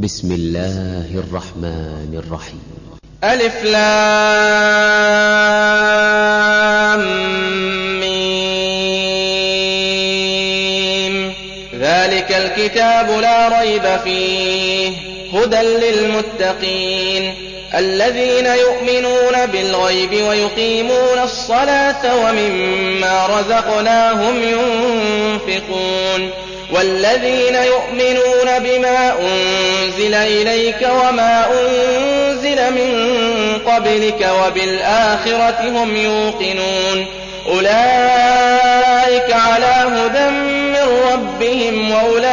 بسم الله الرحمن الرحيم. ألف لام ميم. ذلك الكتاب لا ريب فيه هدى للمتقين الذين يؤمنون بالغيب ويقيمون الصلاة ومما رزقناهم ينفقون والذين يؤمنون بما أنزل إليك وما أنزل من قبلك وبالآخرة هم يوقنون أولئك على هدى من ربهم وأولئك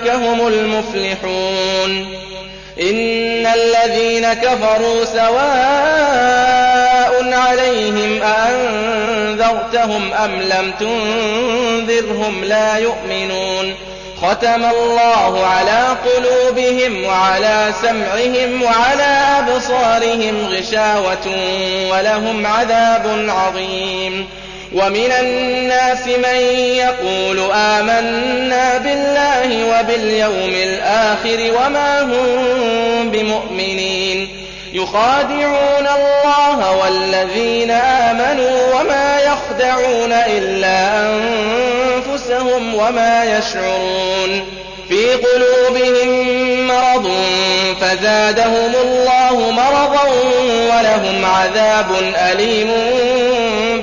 هم المفلحون. إن الذين كفروا سواء عليهم أأنذرتهم أم لم تنذرهم لا يؤمنون. ختم الله على قلوبهم وعلى سمعهم وعلى أبصارهم غشاوة ولهم عذاب عظيم. ومن الناس من يقول آمنا بالله وباليوم الآخر وما هم بمؤمنين يخادعون الله والذين آمنوا وما يخدعون إلا أنفسهم وما يشعرون. في قلوبهم مرض فزادهم الله مرضا ولهم عذاب أليم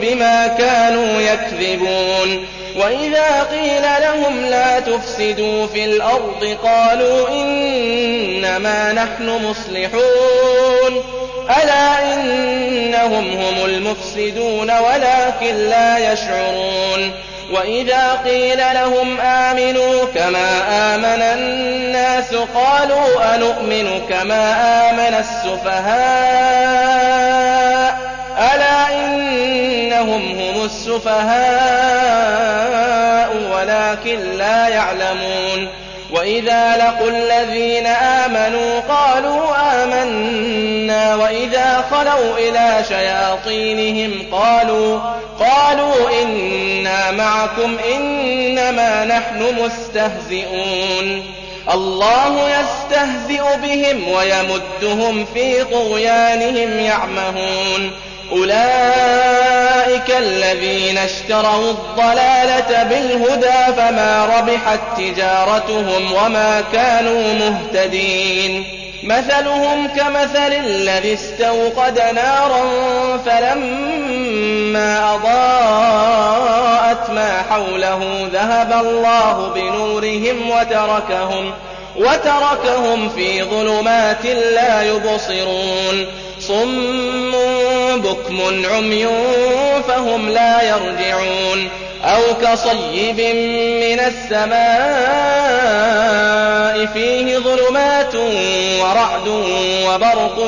بما كانوا يكذبون. وإذا قيل لهم لا تفسدوا في الأرض قالوا إنما نحن مصلحون ألا إنهم هم المفسدون ولكن لا يشعرون. وإذا قيل لهم آمنوا كما آمن الناس قالوا أنؤمن كما آمن السفهاء ألا إنهم هم السفهاء ولكن لا يعلمون. وإذا لقوا الذين آمنوا قالوا آمنا وإذا خلوا إلى شياطينهم قالوا إنا معكم إنما نحن مستهزئون. الله يستهزئ بهم ويمدهم في طغيانهم يعمهون. أولئك الذين اشتروا الضلالة بالهدى فما ربحت تجارتهم وما كانوا مهتدين. مثلهم كمثل الذي استوقد نارا فلما أضاءت ما حوله ذهب الله بنورهم وتركهم في ظلمات لا يبصرون. صم بكم عمي فهم لا يرجعون. أو كصيب من السماء فيه ظلمات ورعد وبرق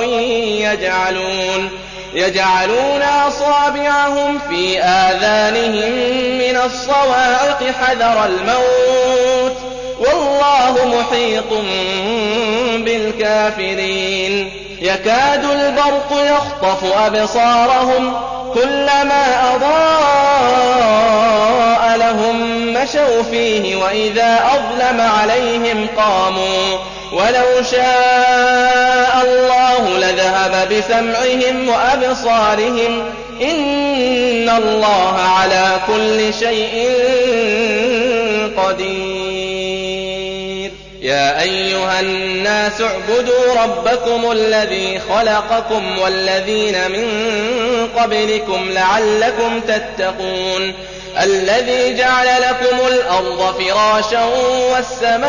يجعلون أصابعهم في آذانهم من الصواعق حذر الموت والله محيط بالكافرين. يكاد البرق يخطف أبصارهم كلما أضاء لهم مشوا فيه وإذا أظلم عليهم قاموا. ولو شاء الله لذهب بسمعهم وأبصارهم إن الله على كل شيء قدير. يا أيها الناس اعبدوا ربكم الذي خلقكم والذين من قبلكم لعلكم تتقون. الذي جعل لكم الأرض فراشا والسماء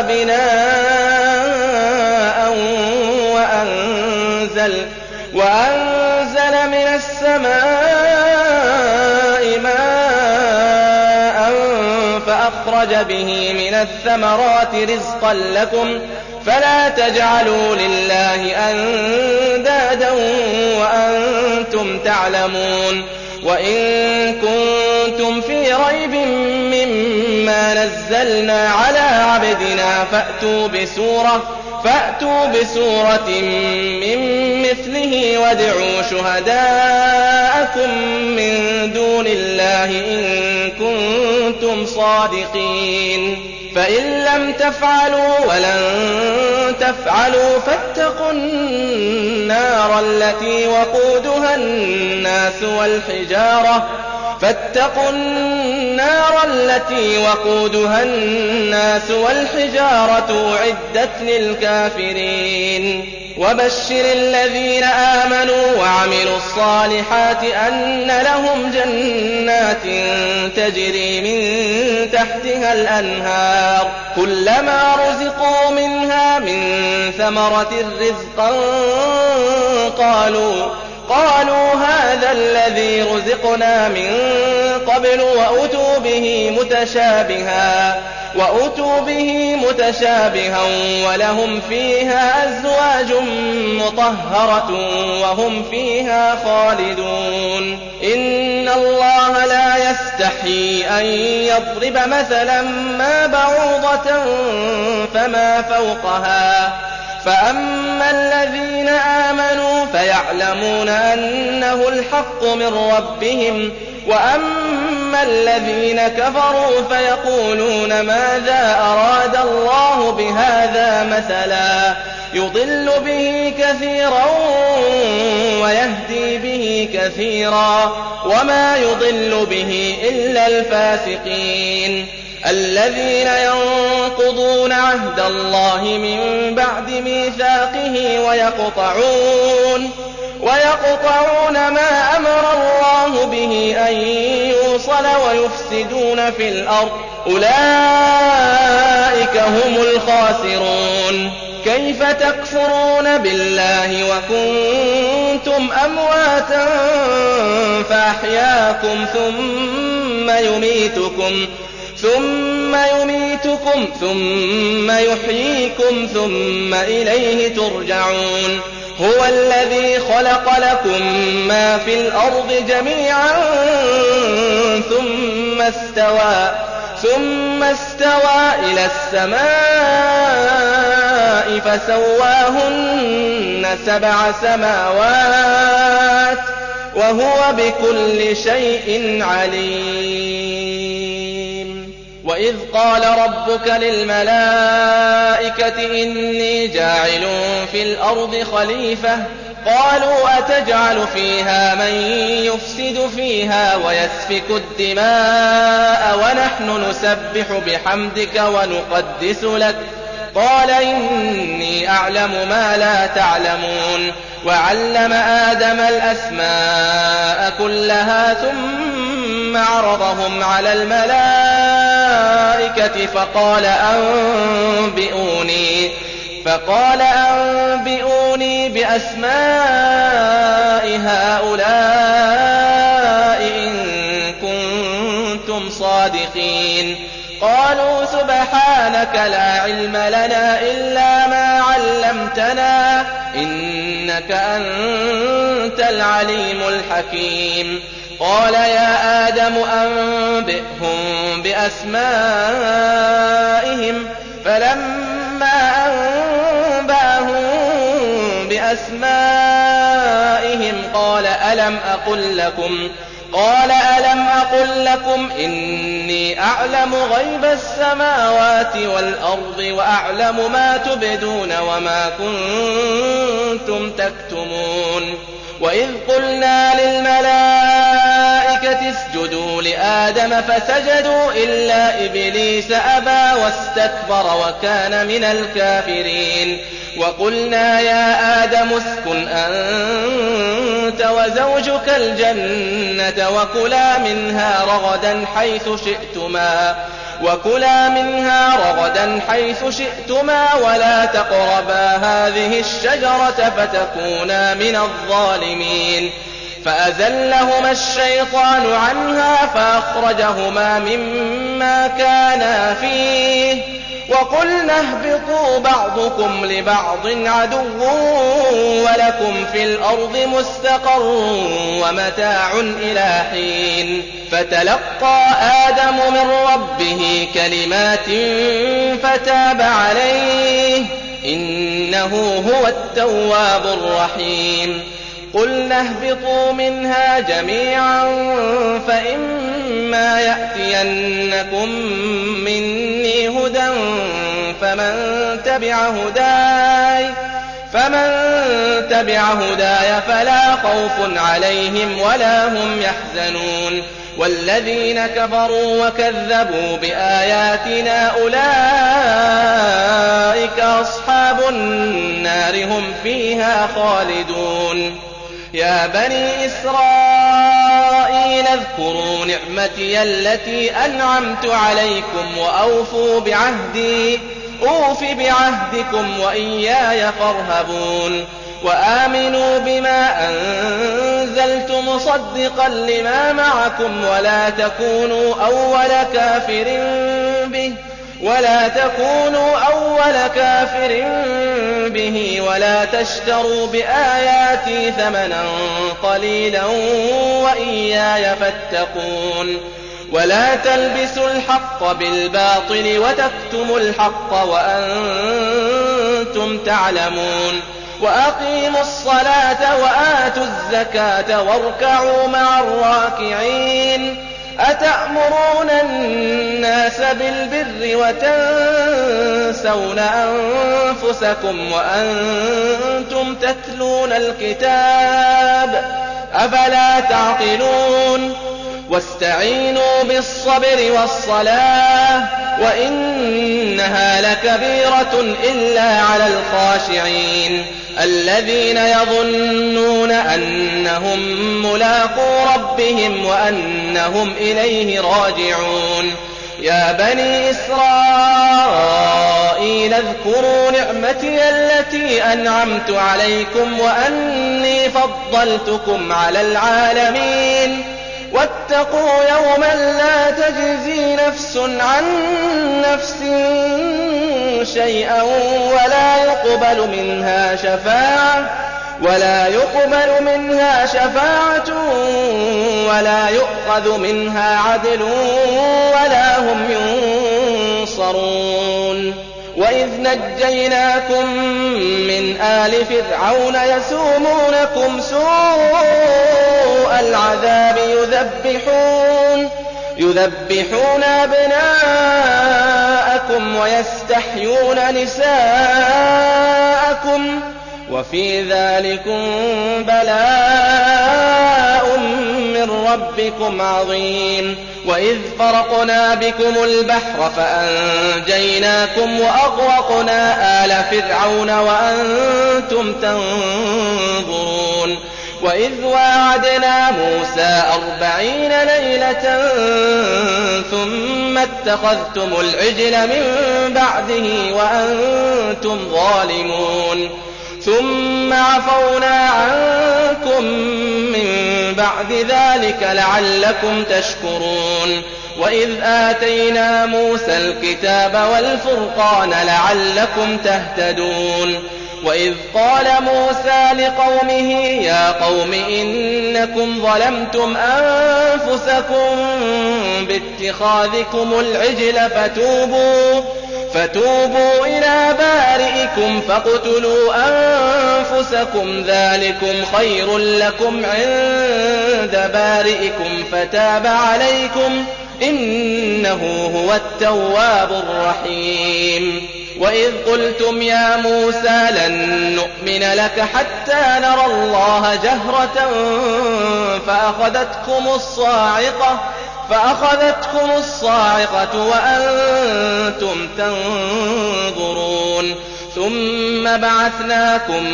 بناء وأنزل من السماء ماء فأخرج به من الثمرات رزقا لكم فلا تجعلوا لله أندادا وأنتم تعلمون. وإن كنتم في ريب مما نزلنا على عبدنا فأتوا بسورة من مثله وادعوا شهداءكم من دون الله إن كنتم صادقين. فإن لم تفعلوا ولن تفعلوا فاتقوا النار التي وقودها الناس والحجارة أعدت للكافرين. وبشر الذين آمنوا وعملوا الصالحات أن لهم جنات تجري من تحتها الأنهار كلما رزقوا منها من ثمرة رزقا قالوا هذا الذي رزقنا من قبل وأتوا به متشابها ولهم فيها أزواج مطهرة وهم فيها خالدون. إن الله لا يستحيي أن يضرب مثلا ما بعوضة فما فوقها فأما الذين آمنوا فيعلمون أنه الحق من ربهم وأما الذين كفروا فيقولون ماذا أراد الله بهذا مثلا يضل به كثيرا ويهدي به كثيرا وما يضل به إلا الفاسقين الذين ينقضون عهد الله من بعد ميثاقه ويقطعون ما أمر الله به أن يوصل ويفسدون في الأرض أولئك هم الخاسرون. كيف تكفرون بالله وكنتم أمواتا فأحياكم ثم يميتكم ثم يحييكم ثم إليه ترجعون. هو الذي خلق لكم ما في الأرض جميعا ثم استوى إلى السماء فسواهن 7 سماوات وهو بكل شيء عليم. وإذ قال ربك للملائكة إني جاعل في الأرض خليفة قالوا أتجعل فيها من يفسد فيها ويسفك الدماء ونحن نسبح بحمدك ونقدس لك قال إني أعلم ما لا تعلمون. وعلم آدم الأسماء كلها ثم عرضهم على الملائكة فقال أنبئوني بأسماء هؤلاء إن كنتم صادقين. قالوا سبحانك لا علم لنا إلا ما علمتنا إنك أنت العليم الحكيم. قال يا آدم أنبئهم بأسمائهم فلما أنبأهم بأسمائهم قال ألم أقل لكم إني أعلم غيب السماوات والأرض وأعلم ما تبدون وما كنتم تكتمون. وإذ قلنا للملائكة اسجدوا لآدم فسجدوا إلا إبليس أبى واستكبر وكان من الكافرين. وقلنا يا آدم اسكن أنت وزوجك الجنة وكلا منها رغدا حيث شئتما ولا تقربا هذه الشجرة فتكونا من الظالمين. فأزلهما الشيطان عنها فأخرجهما مما كانا فيه وقلنا اهبطوا بعضكم لبعض عدو ولكم في الأرض مستقر ومتاع إلى حين. فتلقى آدم من ربه كلمات فتاب عليه إنه هو التواب الرحيم. قلنا اهبطوا منها جميعا فإما إما يأتينكم مني هدى فمن تبع هداي فلا خوف عليهم ولا هم يحزنون والذين كفروا وكذبوا بآياتنا أولئك أصحاب النار هم فيها خالدون يا بني إسرائيل اذكروا نعمتي التي أنعمت عليكم وأوفوا بعهدي أوف بعهدكم وإياي فارهبون وآمنوا بما أنزلت مصدقا لما معكم ولا تكونوا أول كافر به ولا تشتروا بآياتي ثمنا قليلا وإياي فاتقون ولا تلبسوا الحق بالباطل وتكتموا الحق وأنتم تعلمون وأقيموا الصلاة وآتوا الزكاة واركعوا مع الراكعين أتأمرون الناس بالبر وتنسون أنفسكم وأنتم تتلون الكتاب أفلا تعقلون واستعينوا بالصبر والصلاة وإنها لكبيرة إلا على الخاشعين الذين يظنون أنهم ملاقو ربهم وأنهم إليه راجعون يا بني إسرائيل اذكروا نعمتي التي أنعمت عليكم وأني فضلتكم على العالمين واتقوا يوما لا تجزي نفس عن نفس شيئا ولا يقبل منها شفاعة ولا يؤخذ منها عدل ولا هم ينصرون وإذ نجيناكم من آل فرعون يسومونكم سوء العذاب يذبحون أبناءكم ويستحيون نساءكم وفي ذلكم بلاء من ربكم عظيم وإذ فرقنا بكم البحر فأنجيناكم وأغرقنا آل فرعون وأنتم تنظرون وإذ واعدنا موسى 40 ليلة ثم اتخذتم العجل من بعده وأنتم ظالمون ثم عفونا عنكم من بعد ذلك لعلكم تشكرون وإذ آتينا موسى الكتاب والفرقان لعلكم تهتدون وإذ قال موسى لقومه يا قوم إنكم ظلمتم أنفسكم باتخاذكم العجل فتوبوا إلى بارئكم فاقتلوا أنفسكم ذلكم خير لكم عند بارئكم فتاب عليكم إنه هو التواب الرحيم وإذ قلتم يا موسى لن نؤمن لك حتى نرى الله جهرة فأخذتكم الصاعقة وأنتم تنظرون ثم بعثناكم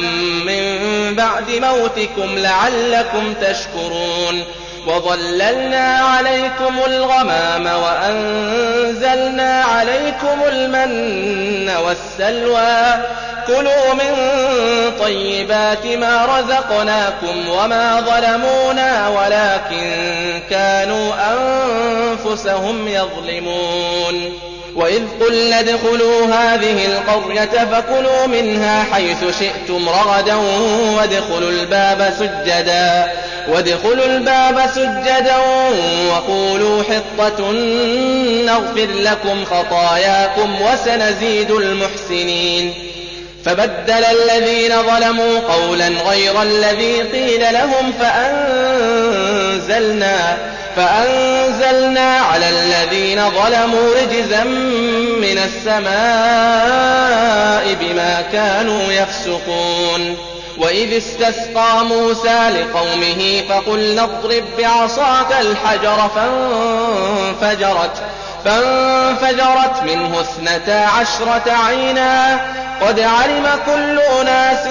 من بعد موتكم لعلكم تشكرون وظللنا عليكم الغمام وأنزلنا عليكم المن والسلوى كلوا من طيبات ما رزقناكم وما ظلمونا ولكن كانوا أنفسهم يظلمون وإذ قلنا ادخلوا هذه القرية فكلوا منها حيث شئتم رغدا وادخلوا الباب سجدا وقولوا حطة نغفر لكم خطاياكم وسنزيد المحسنين فبدل الذين ظلموا فأنزلنا على الذين ظلموا رجزا من السماء بما كانوا يفسقون. وإذ استسقى موسى لقومه فقلنا اضرب بعصاك الحجر فانفجرت منه 12 عينا قد علم كل أناس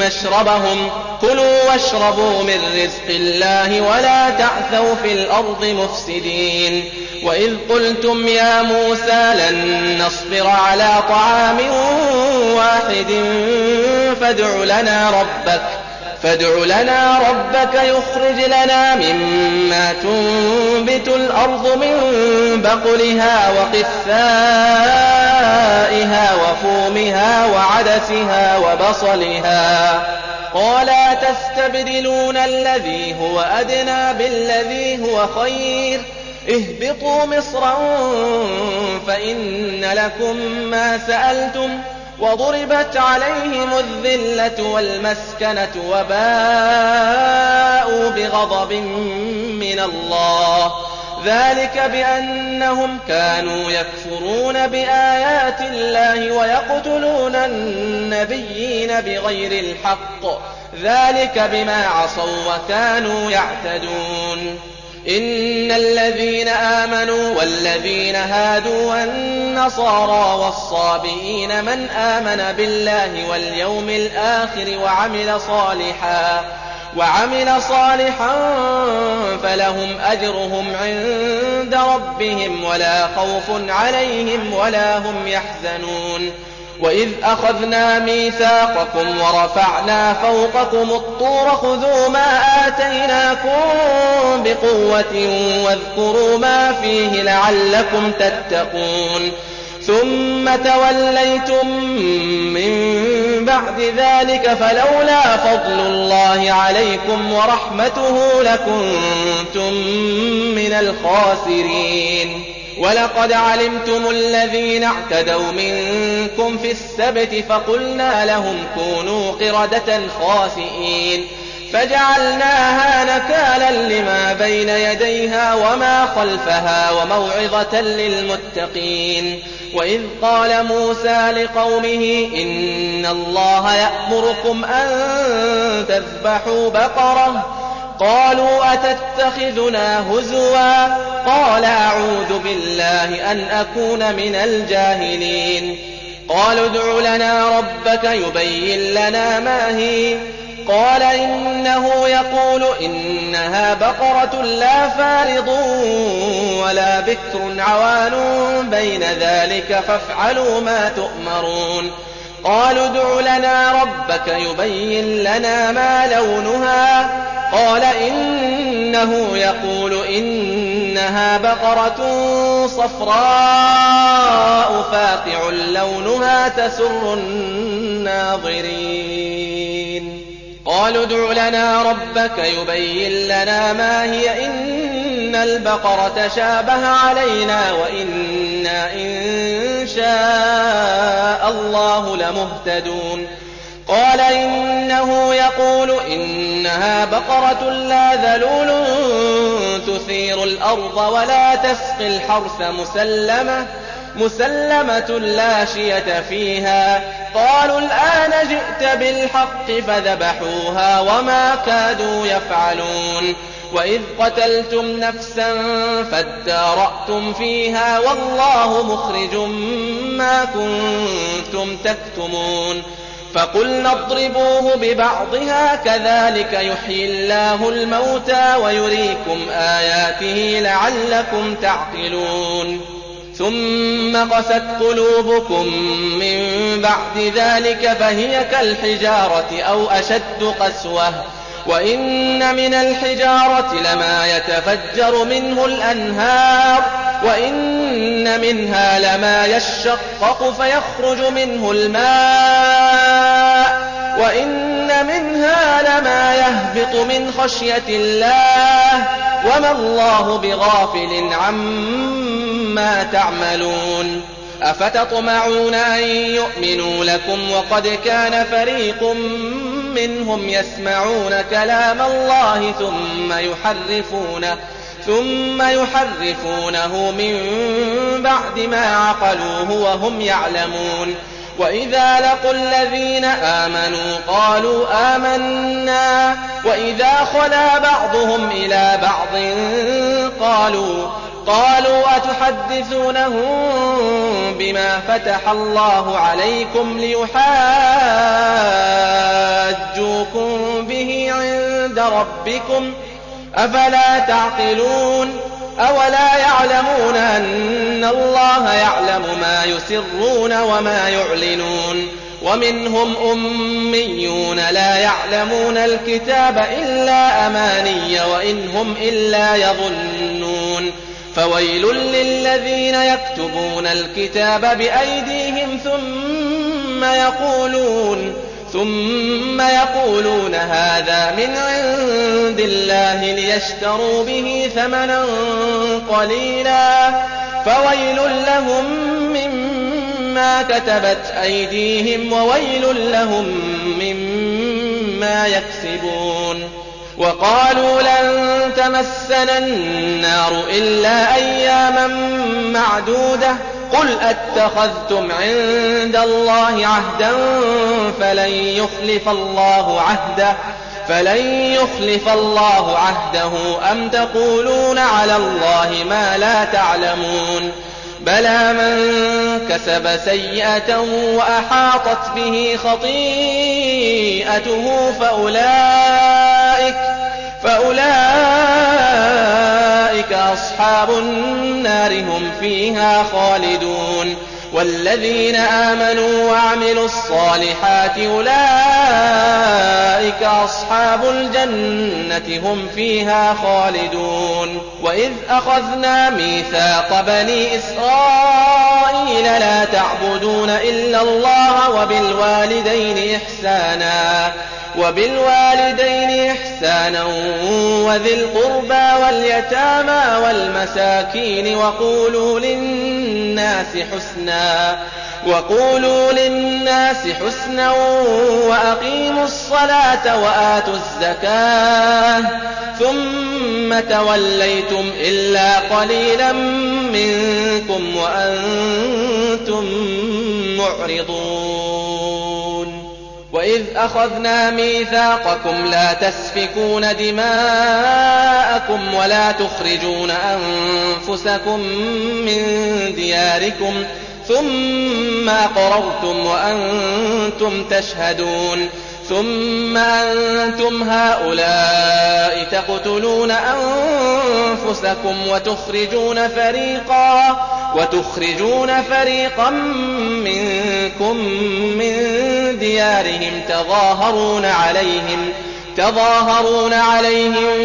مشربهم كلوا واشربوا من رزق الله ولا تعثوا في الأرض مفسدين. وإذ قلتم يا موسى لن نصبر على طعام واحد فادع لنا ربك يخرج لنا مما تنبت الأرض من بقلها وقثائها وفومها وعدسها وبصلها قال تستبدلون الذي هو أدنى بالذي هو خير اهبطوا مصرا فإن لكم ما سألتم وضربت عليهم الذلة والمسكنة وباءوا بغضب من الله ذلك بأنهم كانوا يكفرون بآيات الله ويقتلون النبيين بغير الحق ذلك بما عصوا وكانوا يعتدون. إن الذين آمنوا والذين هادوا والنصارى والصابئين من آمن بالله واليوم الآخر وعمل صالحا فلهم أجرهم عند ربهم ولا خوف عليهم ولا هم يحزنون. وإذ أخذنا ميثاقكم ورفعنا فوقكم الطور خذوا ما آتيناكم بقوة واذكروا ما فيه لعلكم تتقون ثم توليتم من بعد ذلك فلولا فضل الله عليكم ورحمته لكنتم من الخاسرين. ولقد علمتم الذين اعتدوا منكم في السبت فقلنا لهم كونوا قردة خاسئين فجعلناها نكالا لما بين يديها وما خلفها وموعظة للمتقين. وإذ قال موسى لقومه إن الله يأمركم أن تذبحوا بقرة قالوا أتتخذنا هزوا قال أعوذ بالله أن أكون من الجاهلين. قالوا ادع لنا ربك يبين لنا ما هي قال إنه يقول إنها بقرة لا فارض ولا بكر عوان بين ذلك فافعلوا ما تؤمرون. قالوا ادع لنا ربك يبين لنا ما لونها قال إنه يقول إنها بقرة صفراء فاقع لونها تسر الناظرين. قالوا ادع لنا ربك يبين لنا ما هي إن البقرة شابه علينا وإنا إن شاء الله لمهتدون. قال إنه يقول إنها بقرة لا ذلول تثير الأرض ولا تسقي الحرث مسلمة لا شية فيها. قالوا الآن جئت بالحق فذبحوها وما كادوا يفعلون. وإذ قتلتم نفسا فادارأتم فيها والله مخرج ما كنتم تكتمون. فقلنا اضربوه ببعضها كذلك يحيي الله الموتى ويريكم آياته لعلكم تعقلون. ثم قست قلوبكم من بعد ذلك فهي كالحجارة أو أشد قسوة وإن من الحجارة لما يتفجر منه الأنهار وإن منها لما يشقق فيخرج منه الماء وإن منها لما يهبط من خشية الله وما الله بغافل عما تعملون. أفتطمعون أن يؤمنوا لكم وقد كان فريق منهم يسمعون كلام الله ثم يحرفونه من بعد ما عقلوه وهم يعلمون. وإذا لقوا الذين آمنوا قالوا آمنا وإذا خلا بعضهم إلى بعض قالوا أتحدثونهم بما فتح الله عليكم ليحاجوكم به عند ربكم أفلا تعقلون. أولا يعلمون أن الله يعلم ما يسرون وما يعلنون. ومنهم أميون لا يعلمون الكتاب إلا أماني وإن هم إلا يظنون. فويل للذين يكتبون الكتاب بأيديهم ثم يقولون هذا من عند الله ليشتروا به ثمنا قليلا فويل لهم مما كتبت أيديهم وويل لهم مما يكسبون. وقالوا لن تمسنا النار إلا أياما معدودة قل أتخذتم عند الله عهدا فلن يخلف الله عهده أم تقولون على الله ما لا تعلمون. بلى من كسب سيئة وأحاطت به خطيئته فأولئك أصحاب النار هم فيها خالدون. والذين آمنوا وعملوا الصالحات أولئك أصحاب الجنة هم فيها خالدون. وإذ أخذنا ميثاق بني إسرائيل لا تعبدون إلا الله وبالوالدين إحسانا وذي القربى واليتامى والمساكين وقولوا للناس حسنا وأقيموا الصلاة وآتوا الزكاة ثم توليتم إلا قليلا منكم وأنتم معرضون. وإذ أخذنا ميثاقكم لا تسفكون دماءكم ولا تخرجون أنفسكم من دياركم ثم أقررتم وأنتم تشهدون. ثم أنتم هؤلاء تقتلون أنفسكم وتخرجون فريقا منكم من ديارهم تظاهرون عليهم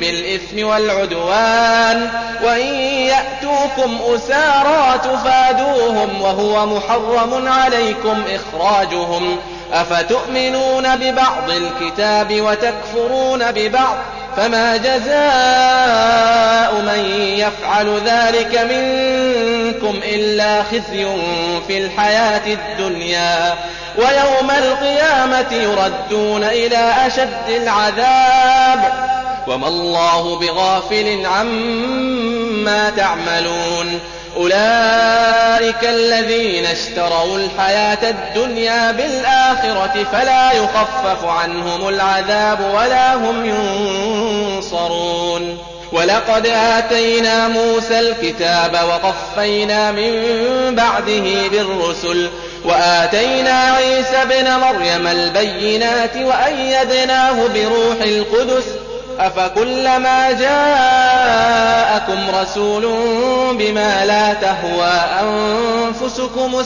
بالإثم والعدوان وإن يأتوكم أسارى تفادوهم وهو محرم عليكم إخراجهم أفتؤمنون ببعض الكتاب وتكفرون ببعض فما جزاء من يفعل ذلك منكم إلا خزي في الحياة الدنيا ويوم القيامة يردون إلى أشد العذاب وما الله بغافل عما تعملون. أولئك الذين اشتروا الحياة الدنيا بالآخرة فلا يخفف عنهم العذاب ولا هم ينصرون. ولقد آتينا موسى الكتاب وقفينا من بعده بالرسل وآتينا عيسى ابن مريم البينات وأيدناه بروح القدس أفكلما جاءكم رسول بما لا تهوى أنفسكم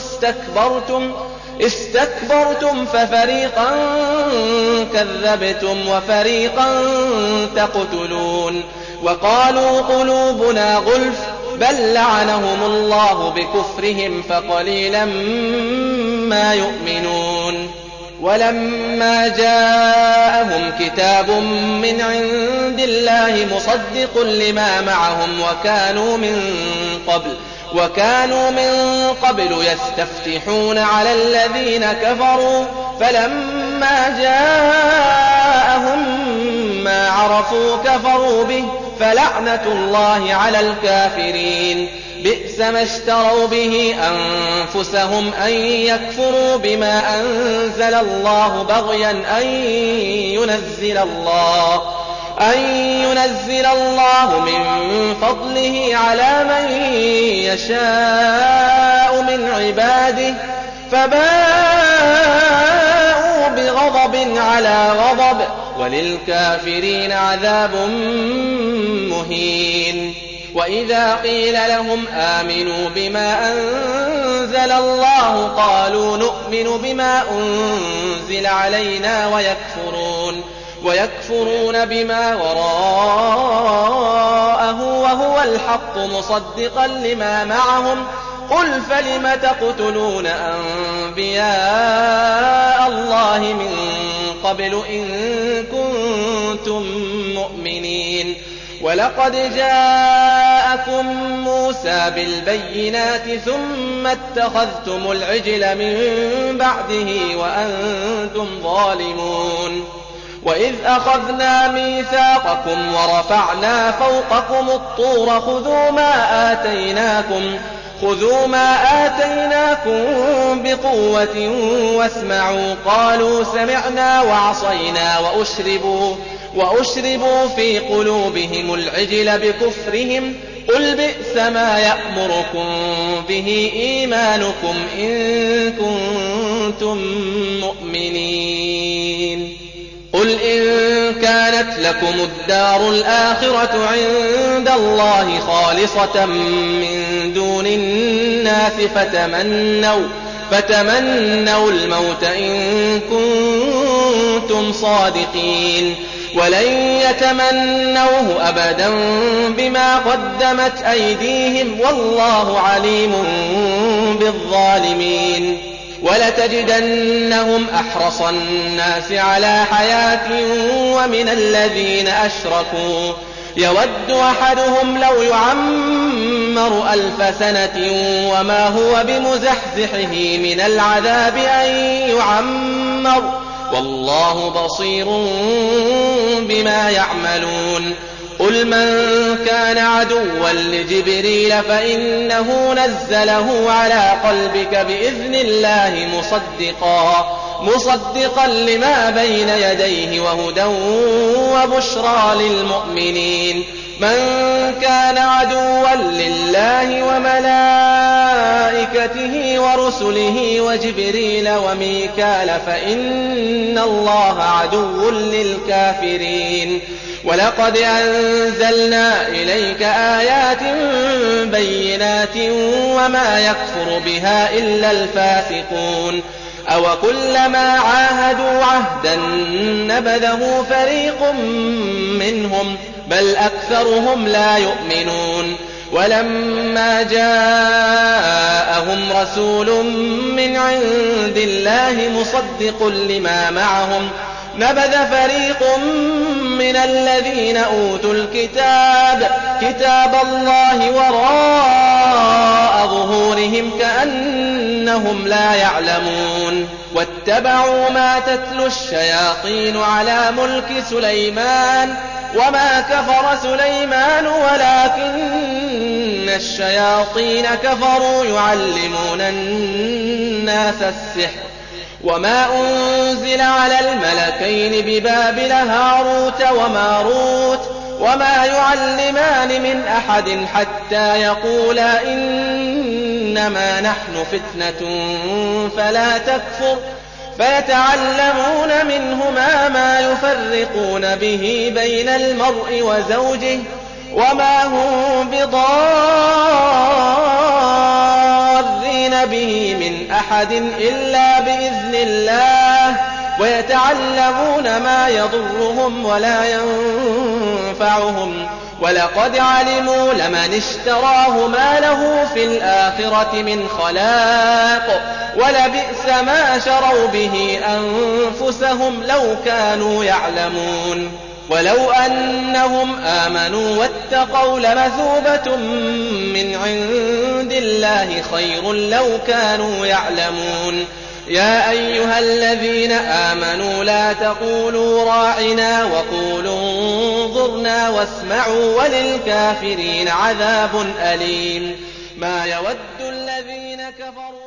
استكبرتم ففريقا كذبتم وفريقا تقتلون. وقالوا قلوبنا غلف بل لعنهم الله بكفرهم فقليلا ما يؤمنون. ولما جاءهم كتاب من عند الله مصدق لما معهم وكانوا من قبل يستفتحون على الذين كفروا فلما فلما جاءهم ما عرفوا كفروا به فلعنة الله على الكافرين. بئس ما اشتروا به أنفسهم أن يكفروا بما أنزل الله بغيا أن ينزل الله من فضله على من يشاء من عباده فباءوا بغضب على غضب وللكافرين عذاب مهين. وإذا قيل لهم آمنوا بما أنزل الله قالوا نؤمن بما أنزل علينا ويكفرون بما وراءه وهو الحق مصدقا لما معهم قل فلم تقتلون أنبياء الله من قبل إن كنتم مؤمنين. ولقد جاءكم موسى بالبينات ثم اتخذتم العجل من بعده وأنتم ظالمون. وإذ أخذنا ميثاقكم ورفعنا فوقكم الطور خذوا ما آتيناكم بقوة واسمعوا قالوا سمعنا وعصينا وأشربوا في قلوبهم العجل بكفرهم قل بئس ما يأمركم به إيمانكم إن كنتم مؤمنين. قل إن كانت لكم الدار الآخرة عند الله خالصة من دون الناس فتمنوا الموت إن كنتم صادقين ولن يتمنوه أبدا بما قدمت أيديهم والله عليم بالظالمين. ولتجدنهم أحرص الناس على حياة ومن الذين أشركوا يود أحدهم لو يعمر 1000 سنة وما هو بمزحزحه من العذاب أن يعمر والله بصير بما يعملون. قل من كان عدوا لجبريل فإنه نزله على قلبك بإذن الله مصدقا لما بين يديه وهدى وبشرى للمؤمنين. من كان عدوا لله وملائكته ورسله وجبريل وميكال فإن الله عدو للكافرين. ولقد أنزلنا إليك آيات بينات وما يكفر بها إلا الفاسقون. أوكلما عاهدوا عهدا نبذه فريق منهم بل أكثرهم لا يؤمنون. ولما جاءهم رسول من عند الله مصدق لما معهم نبذ فريق من الذين أوتوا كتاب الله وراء ظهورهم كأنهم لا يعلمون. واتبعوا ما تتلو الشياطين على ملك سليمان وما كفر سليمان ولكن الشياطين كفروا يعلمون الناس السحر. وما أنزل على الملكين ببابل هاروت وماروت وما يعلمان من أحد حتى يقولا إنما نحن فتنة فلا تكفر فيتعلمون منهما ما يفرقون به بين المرء وزوجه وما هم بضارين به من أحد إلا بإذن الله ويتعلمون ما يضرهم ولا ينفعهم ولقد علموا لمن اشتراه ما له في الآخرة من خلاق ولبئس ما شروا به أنفسهم لو كانوا يعلمون. ولو أنهم آمنوا واتقوا لمثوبة من عند الله خير لو كانوا يعلمون. يا أيها الذين آمنوا لا تقولوا راعنا وقولوا انظرنا واسمعوا وللكافرين عذاب أليم ما يود الذين كفروا